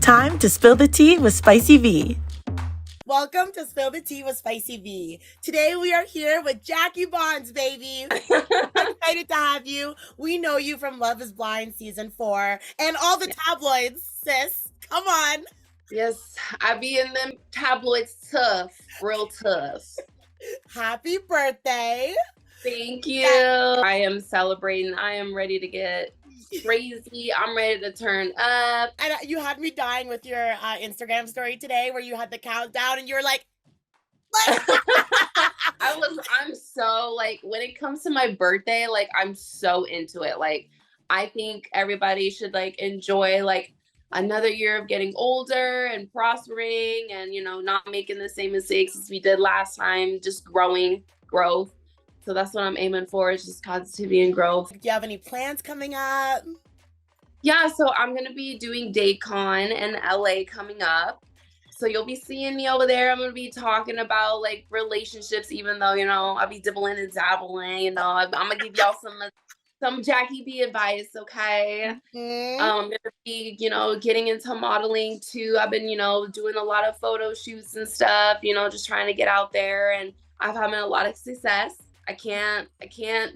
Time to spill the tea with Spicy V. Welcome to Spill the Tea with Spicy V. Today we are here with Jackie Bonds, baby. I'm excited to have you. We know you from Love is Blind Season 4 and all the tabloids, sis. Come on. Yes, I be in them tabloids tough, real tough. Happy birthday. Thank you. I am celebrating. I am ready to get crazy. I'm ready to turn up. And you had me dying with your Instagram story today where you had the countdown and you were like, I'm so like, when it comes to my birthday, like I'm so into it. Like, I think everybody should like enjoy like another year of getting older and prospering and, you know, not making the same mistakes as we did last time, just growth. So that's what I'm aiming for, is just positivity and growth. Do you have any plans coming up? Yeah, so I'm going to be doing DayCon in LA coming up. So you'll be seeing me over there. I'm going to be talking about like relationships, even though, you know, I'll be dibbling and dabbling, you know, I'm going to give y'all some Jackie B advice, okay? I'm going to be, you know, getting into modeling too. I've been, you know, doing a lot of photo shoots and stuff, you know, just trying to get out there, and I've having a lot of success. I can't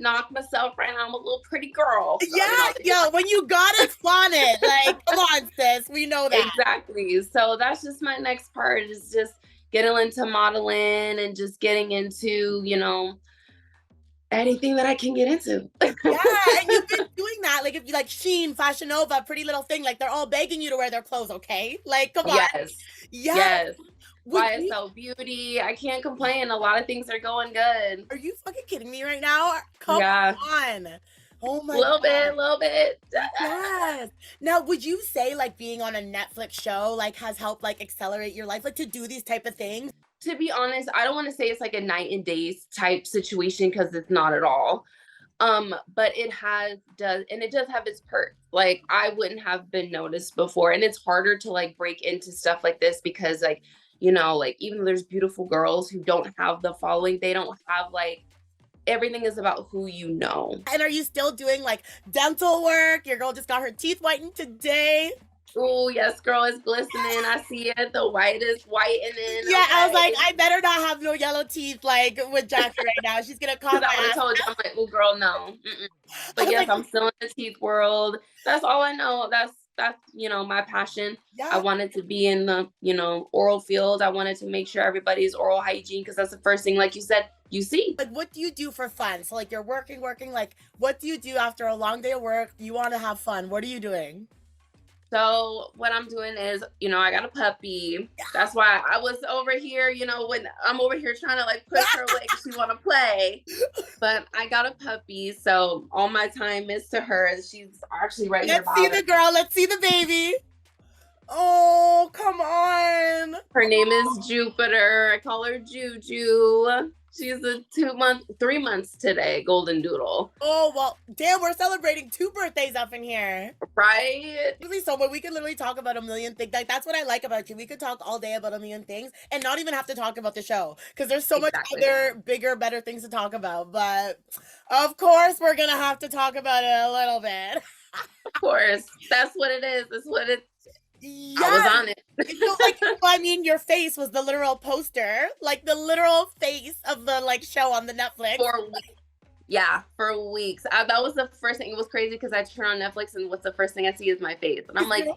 knock myself right now. I'm a little pretty girl. So, yeah, you know, yo, when you got it, flaunt it. Like, come on, sis. We know that. Exactly. So that's just my next part, is just getting into modeling and just getting into, you know, anything that I can get into. Yeah, and you've been doing that. Like, if you like Shein, Fashion Nova, Pretty Little Thing, like they're all begging you to wear their clothes, okay? Like, come on. Yes. Yes. YSL Beauty. I can't complain. A lot of things are going good. Are you fucking kidding me right now? Come on. Oh my God. Little bit. Yes. Now, would you say like being on a Netflix show like has helped like accelerate your life, like to do these type of things? To be honest, I don't want to say it's like a night and days type situation, because it's not at all. But it does have its perks. Like, I wouldn't have been noticed before, and it's harder to like break into stuff like this because, like, you know, like, even though there's beautiful girls who don't have the following, they don't have like, everything is about who you know. And are you still doing like dental work? Your girl just got her teeth whitened today. Oh, yes, girl, it's glistening. I see it. The white is whitening. Yeah, okay. I was like, I better not have no yellow teeth like with Jackie right now. She's gonna call my ass. I told you, I'm like, oh, girl, no. But yes, like, I'm still in the teeth world. That's all I know. That's you know, my passion. Yeah. I wanted to be in the, you know, oral field. I wanted to make sure everybody's oral hygiene, because that's the first thing, like you said, you see. Like, what do you do for fun? So like, you're working, like, what do you do after a long day of work? You want to have fun. What are you doing? So what I'm doing is, you know, I got a puppy. That's why I was over here, you know, when I'm over here trying to like push her away because she want to play. But I got a puppy, so all my time is to her. She's actually right here. Let's see the girl. Let's see the baby. Oh, come on. Her name is Jupiter. I call her Juju. She's a 3 months today, golden doodle. Oh, well, damn, we're celebrating 2 birthdays up in here. Right? Really, so we could literally talk about a million things. Like, that's what I like about you. We could talk all day about a million things and not even have to talk about the show, because there's so much other bigger, better things to talk about. But of course, we're going to have to talk about it a little bit. Of course. That's what it is. That's what it's. Yes. I was on it. You know, like, I mean, your face was the literal poster, like the literal face of the like show on the Netflix. For weeks. That was the first thing. It was crazy because I turn on Netflix and what's the first thing I see is my face, and I'm like,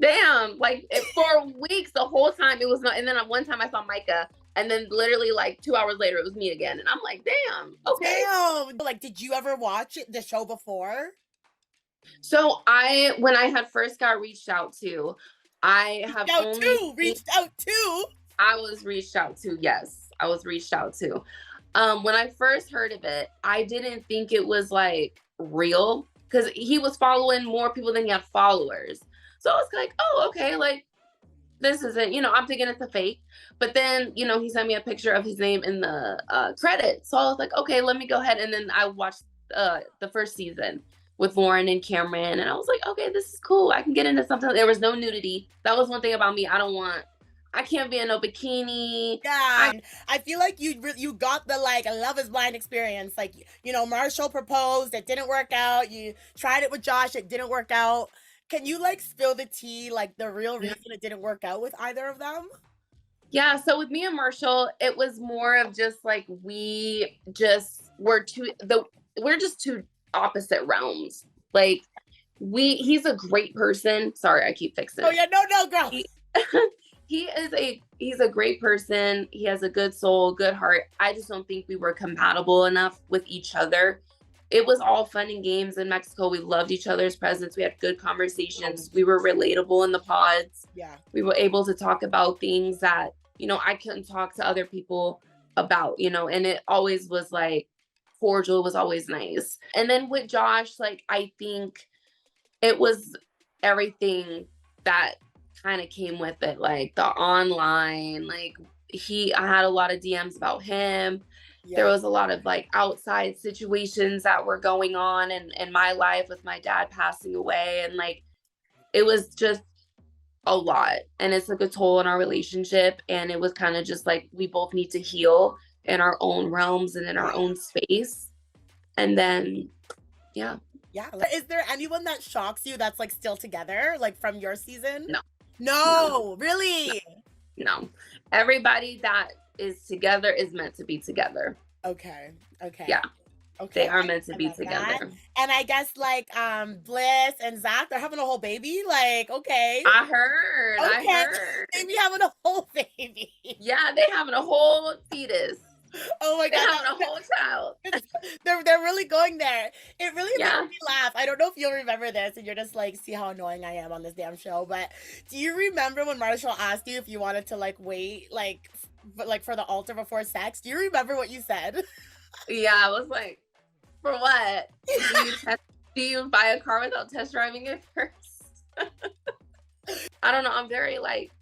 damn! Like, for weeks, the whole time it was not. And then one time I saw Micah, and then literally like 2 hours later it was me again, and I'm like, damn. Okay. Damn. Like, did you ever watch the show before? So when I had first got reached out to, I have reached out to. I was reached out to. Yes, I was reached out to. When I first heard of it, I didn't think it was like real, because he was following more people than he had followers. So I was like, oh, okay, like this isn't, you know, I'm thinking it's a fake. But then, you know, he sent me a picture of his name in the credits. So I was like, okay, let me go ahead. And then I watched the first season with Lauren and Cameron, and I was like, okay, this is cool. I can get into something. There was no nudity. That was one thing about me. I can't be in no bikini. Yeah, I feel like you got the like Love is Blind experience. Like, you know, Marshall proposed, it didn't work out. You tried it with Josh, it didn't work out. Can you like spill the tea, like the real reason it didn't work out with either of them? Yeah, so with me and Marshall, it was more of just like we're just two opposite realms. Like he's a great person. Sorry, I keep fixing it. Oh yeah, no, girl. He's a great person. He has a good soul, good heart. I just don't think we were compatible enough with each other. It was all fun and games in Mexico. We loved each other's presence. We had good conversations. We were relatable in the pods. Yeah. We were able to talk about things that, you know, I couldn't talk to other people about, you know, and it always was like cordial. It was always nice. And then with Josh, like, I think it was everything that kind of came with it, like the online, like I had a lot of DMs about him. Yeah. There was a lot of like outside situations that were going on in my life with my dad passing away. And like, it was just a lot, and it took a toll on our relationship. And it was kind of just like, we both need to heal in our own realms and in our own space. And then, yeah. Yeah. Is there anyone that shocks you that's like still together, like from your season? No, really? No. Everybody that is together is meant to be together. Okay. Yeah. Okay. They are meant to be together. That. And I guess like Bliss and Zach, they're having a whole baby. Like, okay. I heard. Maybe having a whole baby. Yeah, they having a whole fetus. Oh my God. They're having a whole child. They're really going there. It really made me laugh. I don't know if you'll remember this, and you're just like, see how annoying I am on this damn show. But do you remember when Marshall asked you if you wanted to like wait like for the altar before sex? Do you remember what you said? Yeah, I was like, for what? Do you buy a car without test driving it first? I don't know. I'm very like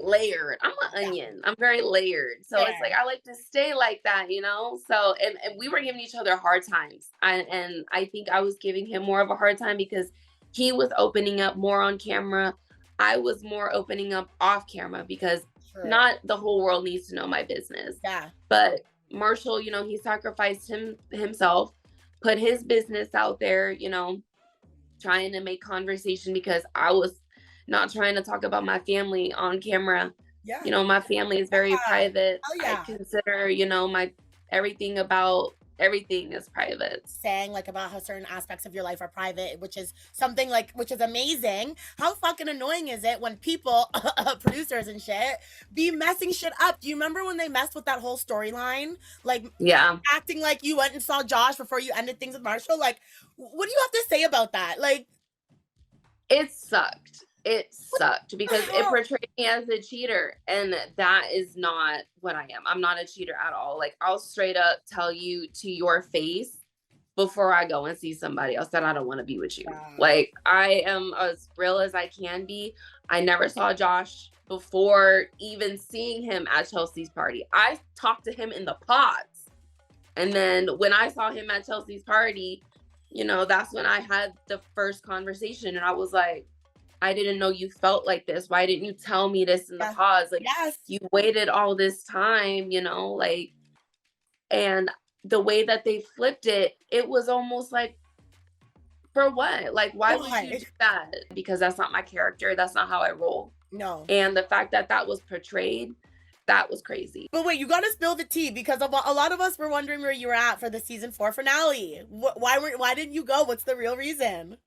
layered. I'm an onion. I'm very layered. So it's like, I like to stay like that, you know? So, and we were giving each other hard times. And I think I was giving him more of a hard time because he was opening up more on camera. I was more opening up off camera because not the whole world needs to know my business. Yeah. But Marshall, you know, he sacrificed himself, put his business out there, you know, trying to make conversation because I was not trying to talk about my family on camera. Yeah. You know, my family is very private. Yeah. I consider, you know, everything is private. Saying like about how certain aspects of your life are private, which is something like, which is amazing. How fucking annoying is it when people, producers and shit, be messing shit up? Do you remember when they messed with that whole storyline? Like, acting like you went and saw Josh before you ended things with Marshall? Like, what do you have to say about that? Like, it sucked. It sucked because it portrayed me as a cheater, and that is not what I am. I'm not a cheater at all. Like, I'll straight up tell you to your face before I go and see somebody else that I don't want to be with you. Like, I am as real as I can be. I never saw Josh before even seeing him at Chelsea's party. I talked to him in the pods, and then when I saw him at Chelsea's party, you know, that's when I had the first conversation, and I was like, I didn't know you felt like this. Why didn't you tell me this in the pause? Like, you waited all this time, you know, like, and the way that they flipped it, it was almost like, for what? Like, why would you do that? Because that's not my character. That's not how I roll. No. And the fact that that was portrayed, that was crazy. But wait, you got to spill the tea because a lot of us were wondering where you were at for the season 4 finale. Why didn't you go? What's the real reason?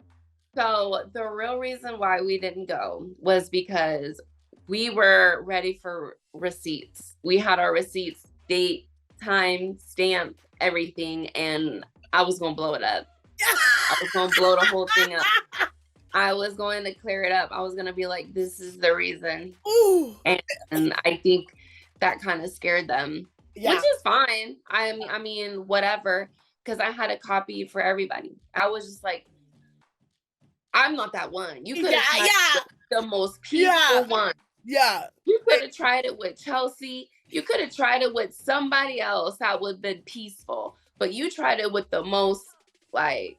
So the real reason why we didn't go was because we were ready for receipts. We had our receipts, date, time, stamp, everything, and I was going to blow it up. I was going to blow the whole thing up. I was going to clear it up. I was going to be like, this is the reason. Ooh. And I think that kind of scared them, which is fine. I mean, whatever, because I had a copy for everybody. I was just like, I'm not that one. You could have tried the most peaceful one. Yeah. You could have tried it with Chelsea. You could have tried it with somebody else that would have been peaceful. But you tried it with the most, like,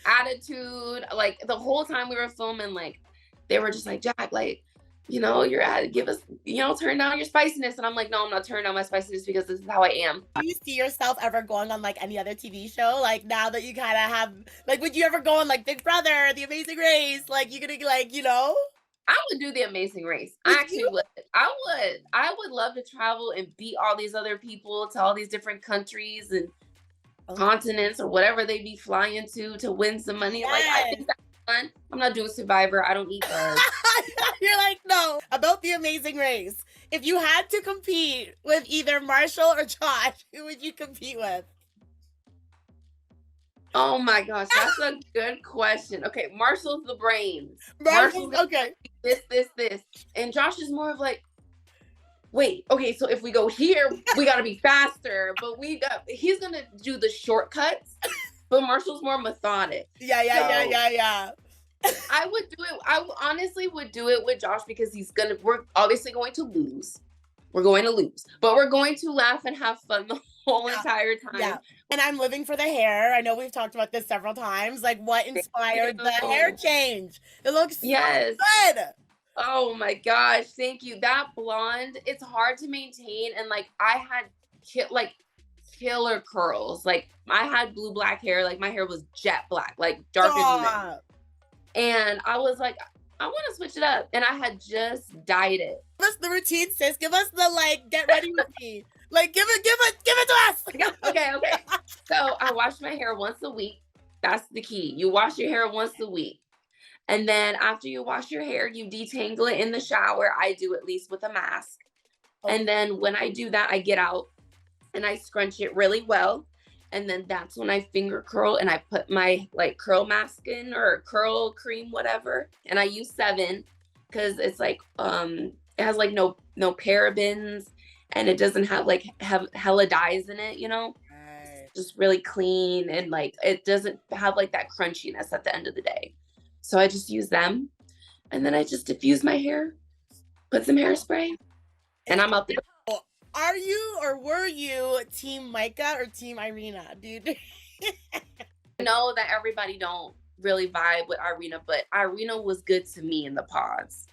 attitude. Like, the whole time we were filming, like, they were just like, Jack, like, you know, give us, you know, turn down your spiciness. And I'm like, no, I'm not turning down my spiciness because this is how I am. Do you see yourself ever going on like any other TV show? Like now that you kind of have, like, would you ever go on like Big Brother, The Amazing Race? Like you gonna like, you know? I would do The Amazing Race. I actually would. I would love to travel and beat all these other people to all these different countries and continents or whatever they be flying to win some money. Yes. Like, I think that's fun. I'm not doing Survivor. I don't eat bugs. You're like, no. About The Amazing Race, if you had to compete with either Marshall or Josh, who would you compete with? Oh my gosh, that's a good question. Okay, Marshall's the brains. Marshall's okay. This. And Josh is more of like, wait, okay, so if we go here, we gotta be faster, but he's gonna do the shortcuts, but Marshall's more methodic. Yeah. I would do it. I honestly would do it with Josh because we're obviously going to lose. We're going to lose, but we're going to laugh and have fun the whole entire time. Yeah. And I'm living for the hair. I know we've talked about this several times. Like what inspired the hair change? It looks so good. Oh my gosh, thank you. That blonde, it's hard to maintain. And like I had killer curls. Like I had blue black hair. Like my hair was jet black, like darker than that. And I was like, I want to switch it up. And I had just dyed it. Give us the routine, sis. Give us the like get ready routine. Like give it to us. Okay. So I wash my hair once a week. That's the key. You wash your hair once a week. And then after you wash your hair, you detangle it in the shower. I do at least with a mask. Okay. And then when I do that, I get out and I scrunch it really well. And then that's when I finger curl and I put my like curl mask in or curl cream, whatever. And I use 7 because it's like, it has like no parabens and it doesn't have hella dyes in it, you know? Right. Just really clean and like, it doesn't have like that crunchiness at the end of the day. So I just use them and then I just diffuse my hair, put some hairspray and I'm out there. Are you or were you team Micah or team Irina, dude? I know that everybody don't really vibe with Irina, but Irina was good to me in the pods.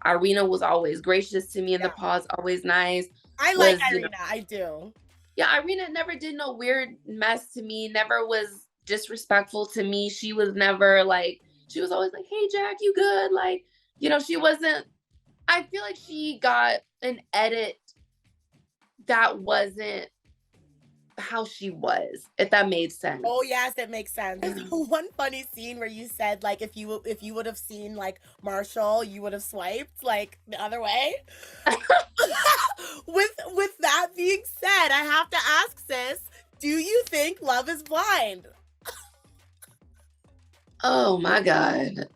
Irina was always gracious to me in the pods, always nice. I like Irina, I do. Yeah, Irina never did no weird mess to me, never was disrespectful to me. She was never like, she was always like, hey, Jack, you good? Like, you know, she wasn't, I feel like she got an edit that wasn't how she was, if that made sense. Oh yes, it makes sense. There's one funny scene where you said like if you would have seen like Marshall, you would have swiped like the other way. With that being said, I have to ask, sis, do you think Love is Blind? Oh my God.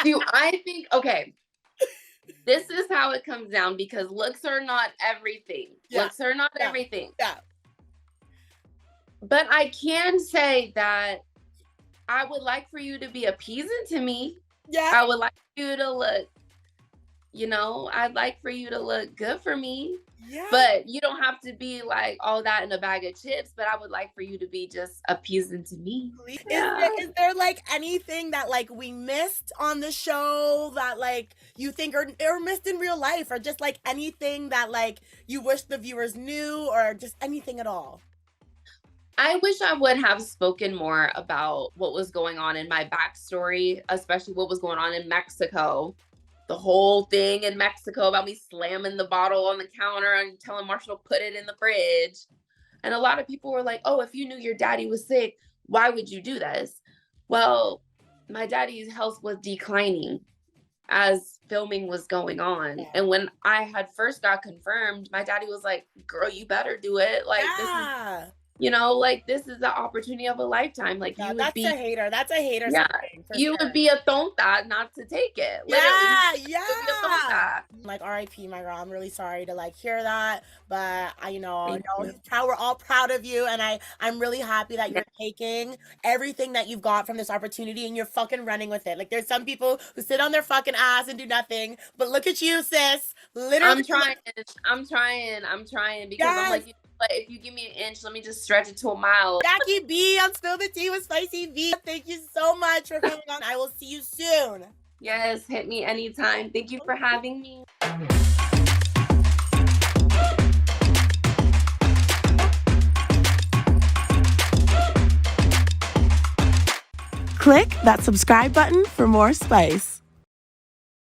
Do I think, okay, this is how it comes down because looks are not everything. Yeah. Looks are not everything. Yeah. But I can say that I would like for you to be appeasing to me. Yeah. I would like you to look, you know, I'd like for you to look good for me. Yeah. But you don't have to be like all that in a bag of chips, but I would like for you to be just appeasing to me. Is there like anything that like we missed on the show that like you think or missed in real life, or just like anything that like you wish the viewers knew, or just anything at all? I wish I would have spoken more about what was going on in my backstory, especially what was going on in Mexico. The whole thing in Mexico about me slamming the bottle on the counter and telling Marshall to put it in the fridge. And a lot of people were like, oh, if you knew your daddy was sick, why would you do this? Well, my daddy's health was declining as filming was going on. And when I had first got confirmed, my daddy was like, girl, you better do it. Like, this is, you know, like this is the opportunity of a lifetime. Like, you would be a hater. That's a hater. Yeah, you would be a tonta not to take it. Literally, yeah. Like, R.I.P. my girl. I'm really sorry to like hear that, but I know we're all proud of you, and I'm really happy that you're taking everything that you've got from this opportunity and you're fucking running with it. Like, there's some people who sit on their fucking ass and do nothing, but look at you, sis. Literally, I'm trying because I'm like, but if you give me an inch, let me just stretch it to a mile. Jackie B on Spill the Tea with Spicy V. Thank you so much for coming on. I will see you soon. Yes, hit me anytime. Thank you for having me. Click that subscribe button for more spice.